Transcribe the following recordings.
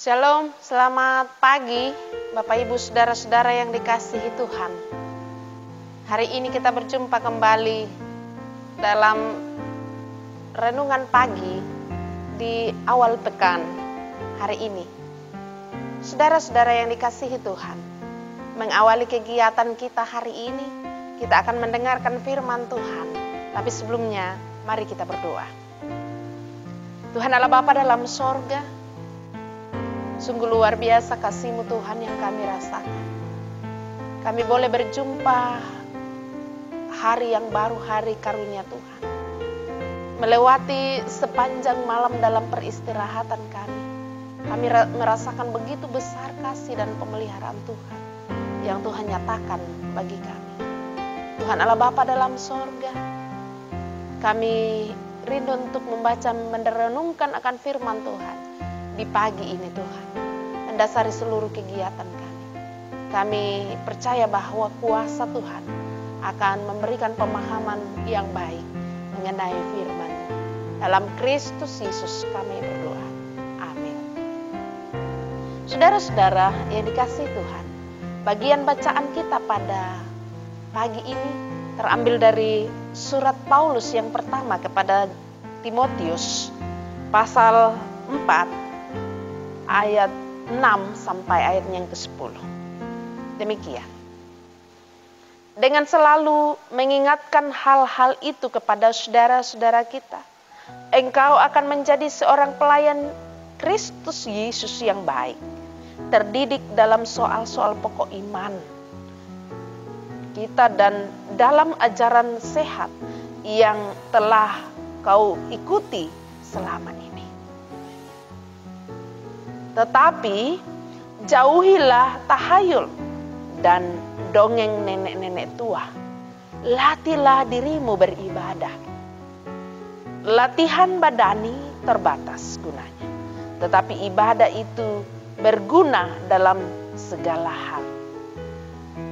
Shalom, selamat pagi Bapak Ibu Saudara-saudara yang dikasihi Tuhan. Hari ini kita berjumpa kembali dalam renungan pagi di awal pekan hari ini. Saudara-saudara yang dikasihi Tuhan, mengawali kegiatan kita hari ini, kita akan mendengarkan firman Tuhan. Tapi sebelumnya, mari kita berdoa. Tuhan Allah Bapa dalam sorga, sungguh luar biasa kasih-Mu Tuhan yang kami rasakan. Kami boleh berjumpa hari yang baru, hari karunia Tuhan. Melewati sepanjang malam dalam peristirahatan kami. Kami merasakan begitu besar kasih dan pemeliharaan Tuhan yang Tuhan nyatakan bagi kami. Tuhan Allah Bapa dalam sorga, kami rindu untuk membaca, merenungkan akan firman Tuhan di pagi ini Tuhan, mendasari seluruh kegiatan kami. Kami percaya bahwa kuasa Tuhan akan memberikan pemahaman yang baik mengenai firman. Dalam Kristus Yesus kami berdoa. Amin. Saudara-saudara yang dikasihi Tuhan, bagian bacaan kita pada pagi ini terambil dari surat Paulus yang pertama kepada Timotius, pasal 4, ayat 6 sampai ayat yang ke-10. Demikian. Dengan selalu mengingatkan hal-hal itu kepada saudara-saudara kita, engkau akan menjadi seorang pelayan Kristus Yesus yang baik, terdidik dalam soal-soal pokok iman kita dan dalam ajaran sehat yang telah kau ikuti selama ini. Tetapi jauhilah tahayul dan dongeng nenek-nenek tua. Latihlah dirimu beribadah. Latihan badani terbatas gunanya, tetapi ibadah itu berguna dalam segala hal.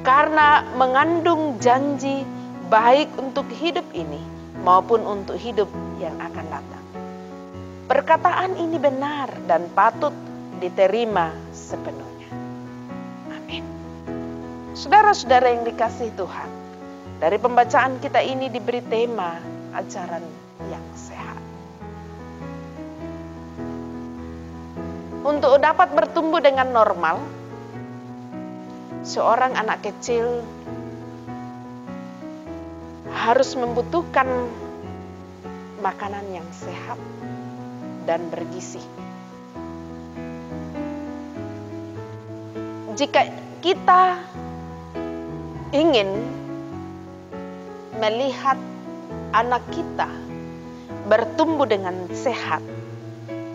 Karena mengandung janji baik untuk hidup ini maupun untuk hidup yang akan datang. Perkataan ini benar dan patut diterima sepenuhnya. Amin. Saudara-saudara yang dikasihi Tuhan, dari pembacaan kita ini diberi tema ajaran yang sehat. Untuk dapat bertumbuh dengan normal, seorang anak kecil harus membutuhkan makanan yang sehat dan bergizi. Jika kita ingin melihat anak kita bertumbuh dengan sehat,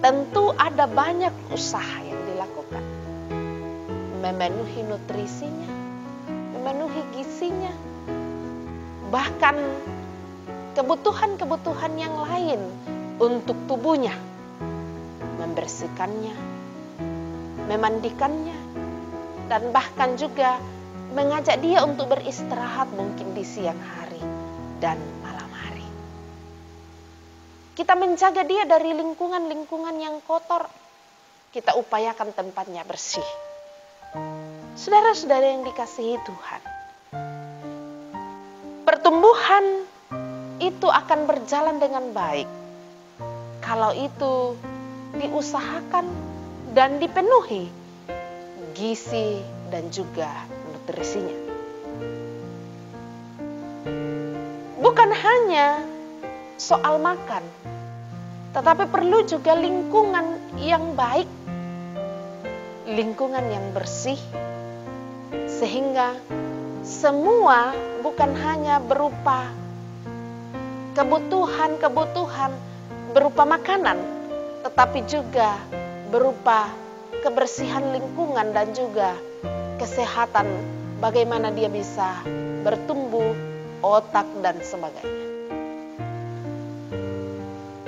tentu ada banyak usaha yang dilakukan. Memenuhi nutrisinya, memenuhi gizinya, bahkan kebutuhan-kebutuhan yang lain untuk tubuhnya, membersihkannya, memandikannya, dan bahkan juga mengajak dia untuk beristirahat mungkin di siang hari dan malam hari. Kita menjaga dia dari lingkungan-lingkungan yang kotor. Kita upayakan tempatnya bersih. Saudara-saudara yang dikasihi Tuhan, pertumbuhan itu akan berjalan dengan baik kalau itu diusahakan dan dipenuhi gizi dan juga nutrisinya. Bukan hanya soal makan, tetapi perlu juga lingkungan yang baik, lingkungan yang bersih, sehingga semua bukan hanya berupa kebutuhan-kebutuhan berupa makanan, tetapi juga berupa kebersihan lingkungan dan juga kesehatan, bagaimana dia bisa bertumbuh, otak dan sebagainya.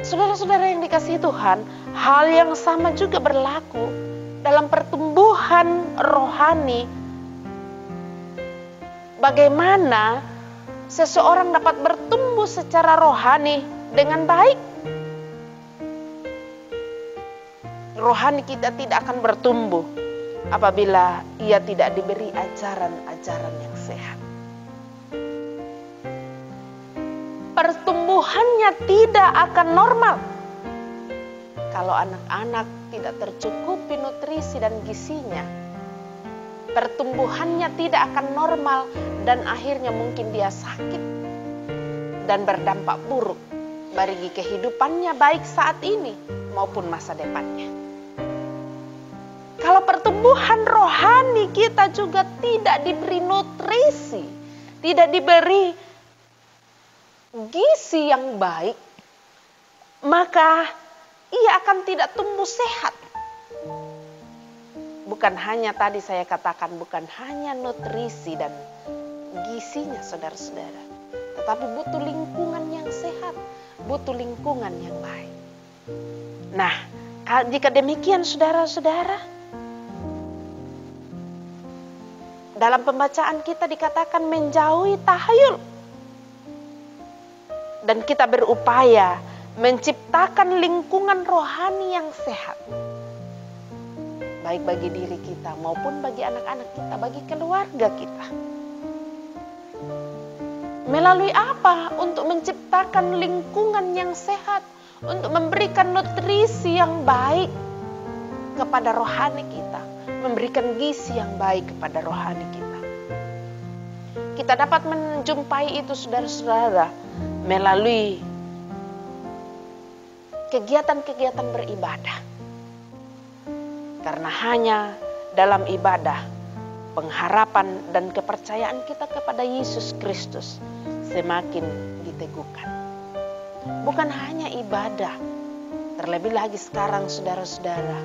Saudara-saudara yang dikasihi Tuhan, hal yang sama juga berlaku dalam pertumbuhan rohani. Bagaimana seseorang dapat bertumbuh secara rohani dengan baik? rohani kita tidak akan bertumbuh apabila ia tidak diberi ajaran-ajaran yang sehat. Pertumbuhannya tidak akan normal kalau anak-anak tidak tercukupi nutrisi dan gizinya. Pertumbuhannya tidak akan normal dan akhirnya mungkin dia sakit dan berdampak buruk bagi kehidupannya baik saat ini maupun masa depannya. Kalau pertumbuhan rohani kita juga tidak diberi nutrisi, tidak diberi gizi yang baik, maka ia akan tidak tumbuh sehat. Bukan hanya tadi saya katakan, bukan hanya nutrisi dan gizinya saudara-saudara, tetapi butuh lingkungan yang sehat, butuh lingkungan yang baik. Nah, jika demikian saudara-saudara, dalam pembacaan kita dikatakan menjauhi tahayul. Dan kita berupaya menciptakan lingkungan rohani yang sehat. Baik bagi diri kita maupun bagi anak-anak kita, bagi keluarga kita. Melalui apa? Untuk menciptakan lingkungan yang sehat, untuk memberikan nutrisi yang baik kepada rohani kita, memberikan gizi yang baik kepada rohani kita. Kita dapat menjumpai itu saudara-saudara melalui kegiatan-kegiatan beribadah. Karena hanya dalam ibadah, pengharapan dan kepercayaan kita kepada Yesus Kristus semakin diteguhkan. Bukan hanya ibadah, terlebih lagi sekarang saudara-saudara.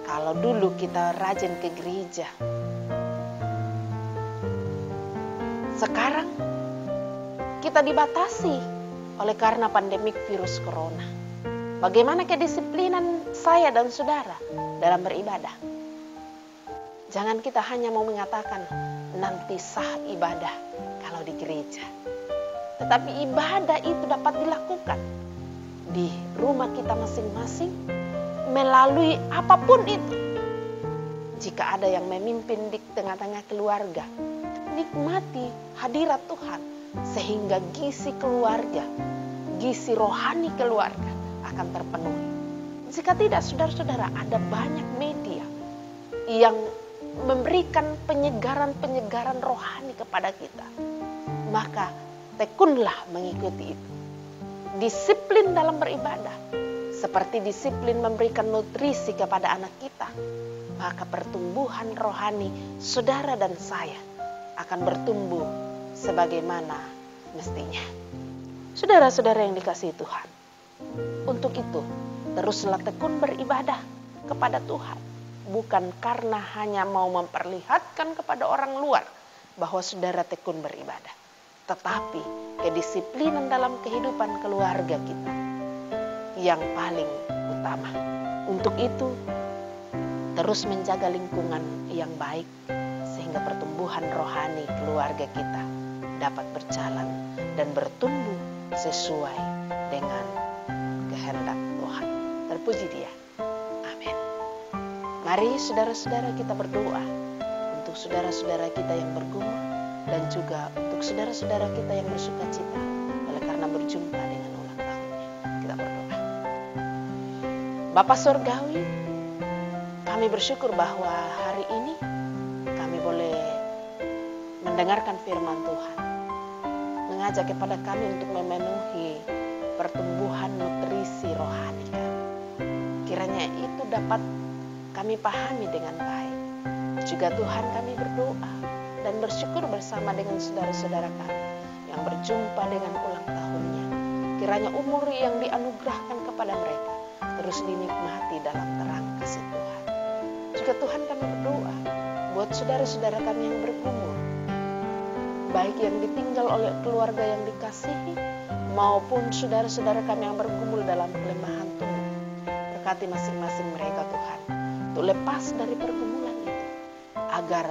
Kalau dulu kita rajin ke gereja, sekarang kita dibatasi oleh karena pandemik virus corona. Bagaimana kedisiplinan saya dan saudara dalam beribadah? Jangan kita hanya mau mengatakan nanti sah ibadah kalau di gereja. Tetapi ibadah itu dapat dilakukan di rumah kita masing-masing melalui apapun itu. Jika ada yang memimpin di tengah-tengah keluarga, nikmati hadirat Tuhan sehingga gizi keluarga, gizi rohani keluarga akan terpenuhi. Jika tidak, saudara-saudara, ada banyak media yang memberikan penyegaran-penyegaran rohani kepada kita. Maka tekunlah mengikuti itu. Disiplin dalam beribadah, seperti disiplin memberikan nutrisi kepada anak kita, maka pertumbuhan rohani saudara dan saya akan bertumbuh sebagaimana mestinya. Saudara-saudara yang dikasihi Tuhan, untuk itu teruslah tekun beribadah kepada Tuhan. Bukan karena hanya mau memperlihatkan kepada orang luar bahwa saudara tekun beribadah, tetapi kedisiplinan dalam kehidupan keluarga kita yang paling utama. Untuk itu terus menjaga lingkungan yang baik sehingga pertumbuhan rohani keluarga kita dapat berjalan dan bertumbuh sesuai dengan kehendak Tuhan. Terpuji Dia. Amin. Mari saudara-saudara kita berdoa untuk saudara-saudara kita yang bergumul dan juga untuk saudara-saudara kita yang bersuka cita oleh karena berjumpa dengan ulang tahunnya. Kita berdoa. Bapa Surgawi, kami bersyukur bahwa hari ini kami boleh mendengarkan firman Tuhan, mengajak kepada kami untuk memenuhi pertumbuhan nutrisi rohani kami. Kiranya itu dapat kami pahami dengan baik. Juga Tuhan, kami berdoa dan bersyukur bersama dengan saudara-saudara kami yang berjumpa dengan ulang tahunnya. Kiranya umur yang dianugerahkan kepada mereka terus dinikmati dalam terang kasih Tuhan. Juga Tuhan, kami berdoa buat saudara-saudara kami yang bergumul, baik yang ditinggal oleh keluarga yang dikasihi maupun saudara-saudara kami yang bergumul dalam kelemahan tubuh. Berkati masing-masing mereka Tuhan, untuk lepas dari pergumulan itu, agar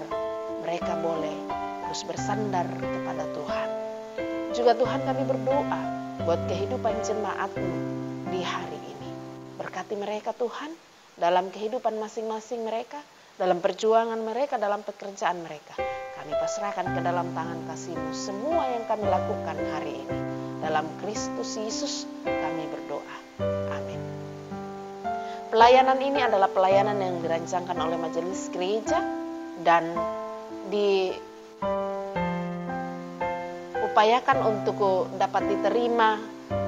mereka boleh terus bersandar kepada Tuhan. Juga Tuhan, kami berdoa buat kehidupan jemaat-Mu di hari ini. Berkati mereka Tuhan, dalam kehidupan masing-masing mereka, dalam perjuangan mereka, dalam pekerjaan mereka. Kami pasrahkan ke dalam tangan kasih-Mu semua yang kami lakukan hari ini. Dalam Kristus Yesus kami berdoa. Amin. Pelayanan ini adalah pelayanan yang dirancangkan oleh majelis gereja dan diupayakan untuk dapat diterima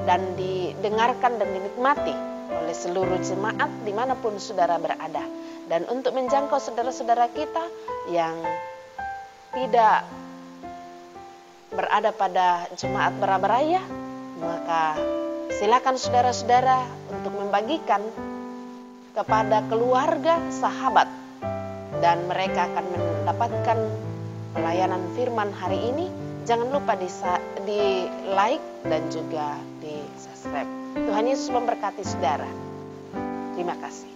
dan didengarkan dan dinikmati oleh seluruh jemaat dimanapun saudara berada. Dan untuk menjangkau saudara-saudara kita yang tidak berada pada jemaat Barabaraya, maka silakan saudara-saudara untuk membagikan kepada keluarga, sahabat, dan mereka akan mendapatkan pelayanan firman hari ini. Jangan lupa di like dan juga di subscribe. Tuhan Yesus memberkati saudara. Terima kasih.